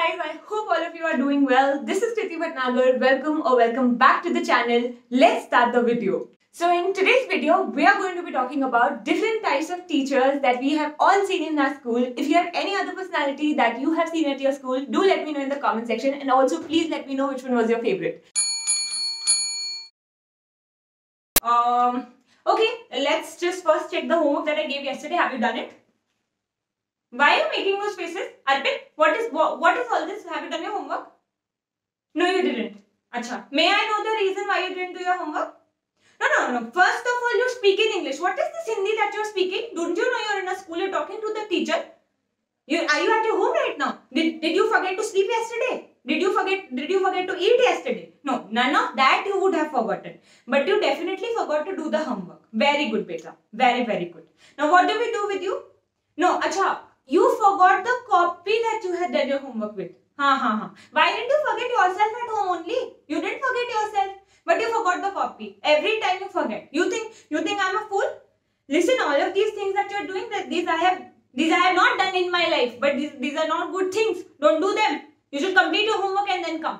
guys, I hope all of you are doing well. This is Kriti Bhatnagar. Welcome back to the channel. Let's start the video. So in today's video, we are going to be talking about different types of teachers that we have all seen in our school. If you have any other personality that you have seen at your school, do let me know in the comment section, and also please let me know which one was your favorite. Okay, let's just first check the homework that I gave yesterday. Have you done it? Why are you making those faces? Arpit, what is all this? Have you done your homework? No, you didn't. Acha. May I know the reason why you didn't do your homework? No. First of all, you speak in English. What is this Hindi that you're speaking? Don't you know you're in a school, you're talking to the teacher? Are you at your home right now? Did you forget to sleep yesterday? Did you forget to eat yesterday? No, none of that you would have forgotten. But you definitely forgot to do the homework. Very good, beta. Very, very good. Now, what do we do with you? No, acha. You forgot the copy that you had done your homework with. Why didn't you forget yourself at home only? You didn't forget yourself, but you forgot the copy. Every time you forget. You think I'm a fool? Listen, all of these things that you're doing, these I have not done in my life, but these are not good things. Don't do them. You should complete your homework and then come.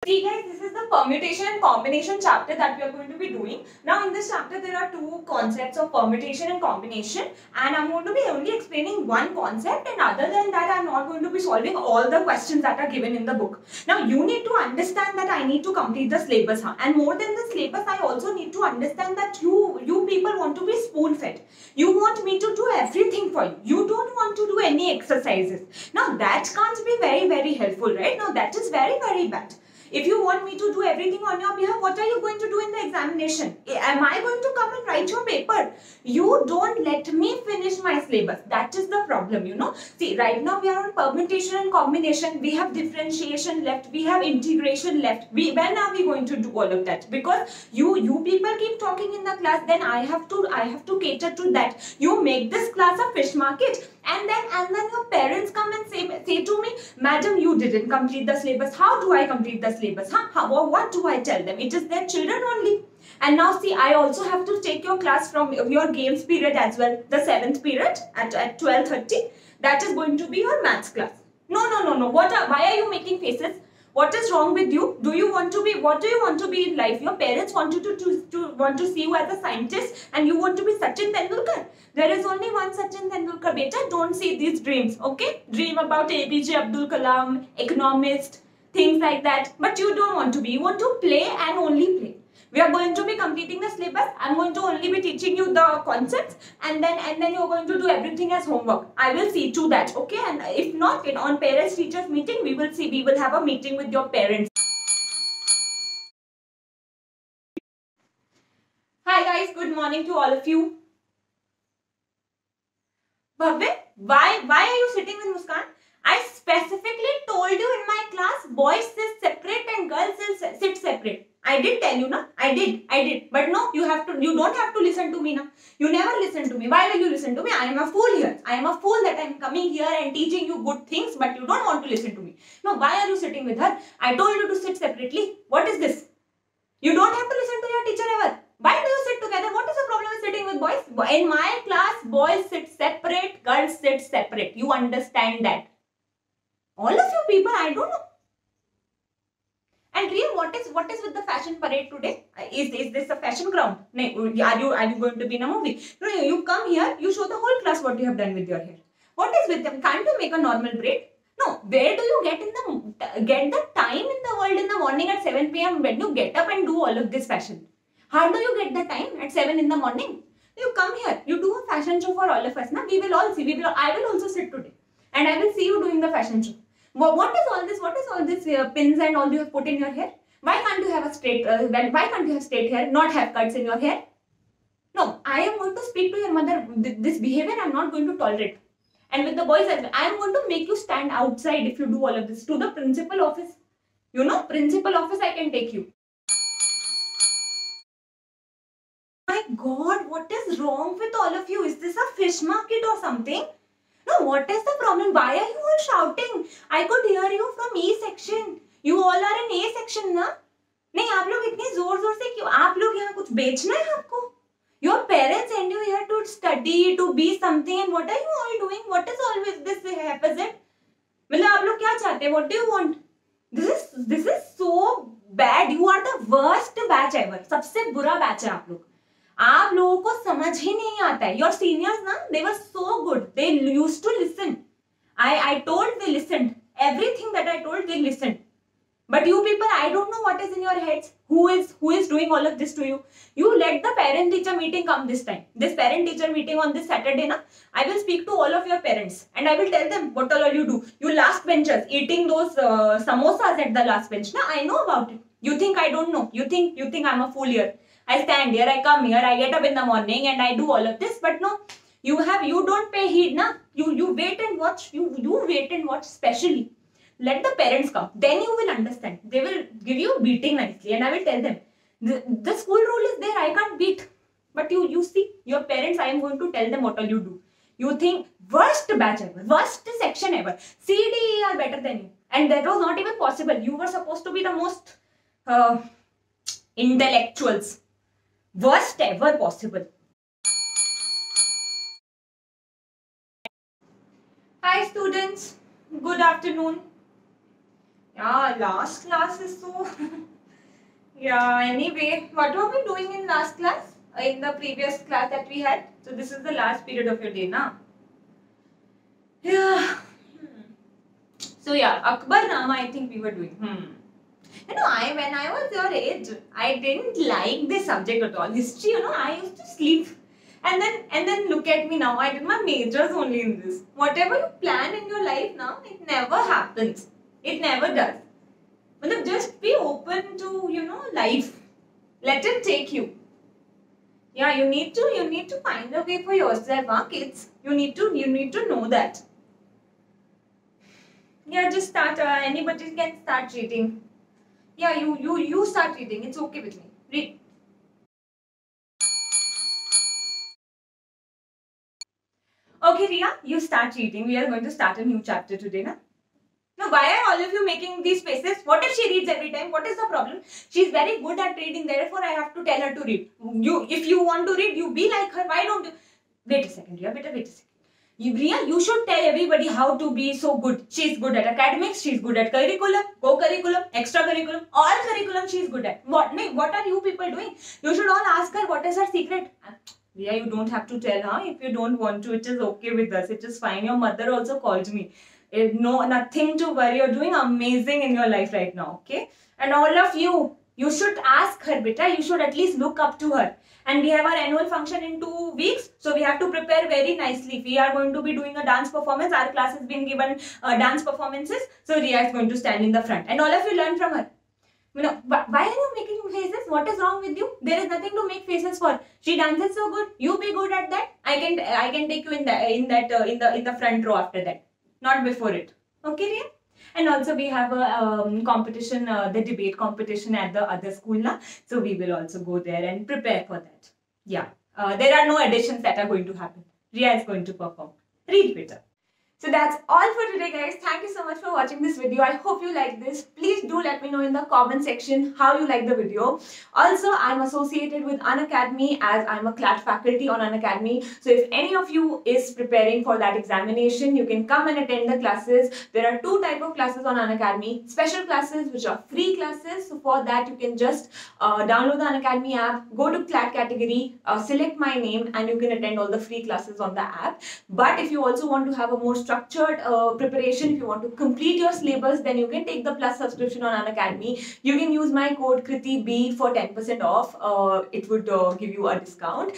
See guys, this is the permutation and combination chapter that we are going to be doing. Now in this chapter there are two concepts of permutation and combination, and I'm going to be only explaining one concept, and other than that I'm not going to be solving all the questions that are given in the book. Now you need to understand that I need to complete the syllabus, and more than the syllabus I also need to understand that you people want to be spoon fed. You want me to do everything for you. You don't want to do any exercises. Now that can't be very, very helpful, right? Now that is very, very bad. If you want me to do everything on your behalf, what are you going to do in the examination? Am I going to come and write your paper? You don't let me finish my syllabus. That is the problem, you know. See, right now we are on permutation and combination. We have differentiation left. We have integration left. When are we going to do all of that? Because you people keep talking in the class, then I have to cater to that. You make this class a fish market, and then your parents come and say to me, Madam, you didn't complete the syllabus. How do I complete the syllabus? What do I tell them? It is their children only. And now see, I also have to take your class from your games period as well. The 7th period at 12:30. That is going to be your maths class. No. Why are you making faces? What is wrong with you? What do you want to be in life? Your parents want you to see you as a scientist, and you want to be Sachin Tendulkar. There is only one Sachin Tendulkar, beta. Don't see these dreams, okay? Dream about APJ Abdul Kalam, economist, things like that. But you don't want to be. You want to play and only play. We are going to be completing the syllabus. I'm going to only be teaching you the concepts, and then you're going to do everything as homework. I will see to that, okay? And if not, on parents teachers meeting, we will have a meeting with your parents. Hi guys, good morning to all of you. Bhavya, why are you sitting with Muskan? I specifically told you in my class, boys sit separate and girls sit separate. I did tell you, na? I did. But no, you don't have to listen to me, na? You never listen to me. Why will you listen to me? I am a fool here. I am a fool that I am coming here and teaching you good things, but you don't want to listen to me. No, why are you sitting with her? I told you to sit separately. What is this? You don't have to listen to your teacher ever. Why do you sit together? What is the problem with sitting with boys? In my class, boys sit separate, girls sit separate. You understand that? All of you people, I don't know. And Riya, what is with the fashion parade today? Is this a fashion ground? No, are you going to be in a movie? No, you come here, you show the whole class what you have done with your hair. What is with them? Can't you make a normal braid? No, where do you get the time in the world in the morning at 7 p.m. when you get up and do all of this fashion? How do you get the time at 7 in the morning? You come here, you do a fashion show for all of us. Now we will all see. I will also sit today, and I will see you doing the fashion show. What is all this? What is all this pins and all you have put in your hair? Why can't you have a straight? Why can't you have straight hair? Not have cuts in your hair? No, I am going to speak to your mother. This behavior I am not going to tolerate. And with the boys, I am going to make you stand outside if you do all of this. To the principal office. You know, principal office I can take you. My God, what is wrong with all of you? Is this a fish market or something? No, what is the problem? Why are you all shouting? I could hear you from E section. You all are in A section, na? नहीं, आप लोग इतनी जोर से क्यों? आप लोग यहाँ कुछ बेचना है आपको? Your parents send you here to study, to be something, and what are you all doing? What is always this opposite? मतलब आप लोग क्या चाहते हैं? What do you want? This is so bad. You are the worst batch ever. सबसे बुरा batch है आप लोग. आप लोगों को समझ ही नहीं आता है. Your seniors ना, they were so good. They used to listen. I told they listened. Everything that I told they listened. But you people, I don't know what is in your heads. Who is doing all of this to you? You let the parent teacher meeting come this time. This parent teacher meeting on this Saturday, na, I will speak to all of your parents and I will tell them what all you do. You last benchers eating those samosas at the last bench. Na, I know about it. You think I don't know? You think I'm a fool here? I stand here, I come here, I get up in the morning and I do all of this. But no, you don't pay heed, na. You wait and watch. You wait and watch specially. Let the parents come. Then you will understand. They will give you beating nicely. And I will tell them, the school rule is there. I can't beat. But you see, your parents, I am going to tell them what all you do. You think, worst batch ever. Worst section ever. C, D, E are better than you. And that was not even possible. You were supposed to be the most intellectuals. Worst ever possible. Hi students. Good afternoon. Yeah, last class is so... yeah, anyway, what were we doing in last class? In the previous class that we had? So this is the last period of your day, na? Yeah. So yeah, Akbar Nama I think we were doing. You know, when I was your age, I didn't like this subject at all. History, you know, I used to sleep. And then look at me now. I did my majors only in this. Whatever you plan in your life now, it never happens. It never does. But just be open to, you know, life. Let it take you. Yeah, you need to find a way for yourself, huh, kids? You need to know that. Yeah, just start. Anybody can start reading. Yeah, you start reading. It's okay with me. Read. Okay, Ria, you start reading. We are going to start a new chapter today, na? Now, why are all of you making these faces? What if she reads every time? What is the problem? She is very good at reading. Therefore, I have to tell her to read. If you want to read, you be like her. Why don't you? Wait a second, Ria. Wait a second. Ria, you should tell everybody how to be so good. She is good at academics. She is good at curriculum, co-curriculum, extracurriculum, all curriculum she is good at. What are you people doing? You should all ask her what is her secret. Yeah, you don't have to tell her. If you don't want to, it is okay with us. It is fine. Your mother also called me. No, nothing to worry. You're doing amazing in your life right now. Okay? And all of you, you should ask her, beta. You should at least look up to her. And we have our annual function in 2 weeks. So we have to prepare very nicely. We are going to be doing a dance performance. Our class has been given dance performances. So Ria is going to stand in the front. And all of you learn from her. You know, why are you making faces? What is wrong with you? There is nothing to make faces for. She dances so good. You be good at that. I can take you in the front row after that. Not before it. Okay, Ria? And also we have a competition, the debate competition at the other school now. So we will also go there and prepare for that. Yeah. There are no additions that are going to happen. Ria is going to perform. Read better. So that's all for today, guys. Thank you so much for watching this video. I hope you like this. Please do let me know in the comment section how you like the video. Also, I'm associated with Unacademy as I'm a CLAT faculty on Unacademy. So if any of you is preparing for that examination, you can come and attend the classes. There are 2 types of classes on Unacademy. Special classes, which are free classes. So for that, you can just download the Unacademy app, go to CLAT category, select my name, and you can attend all the free classes on the app. But if you also want to have a more structured preparation, if you want to complete your syllabus, then you can take the plus subscription on Unacademy. You can use my code KritiB for 10% off. It would give you a discount.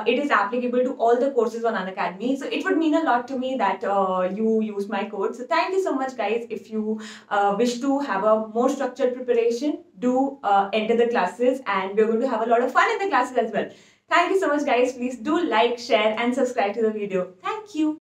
It is applicable to all the courses on Unacademy. So it would mean a lot to me that you use my code. So thank you so much, guys. If you wish to have a more structured preparation, do enter the classes, and we're going to have a lot of fun in the classes as well. Thank you so much, guys. Please do like, share, and subscribe to the video. Thank you.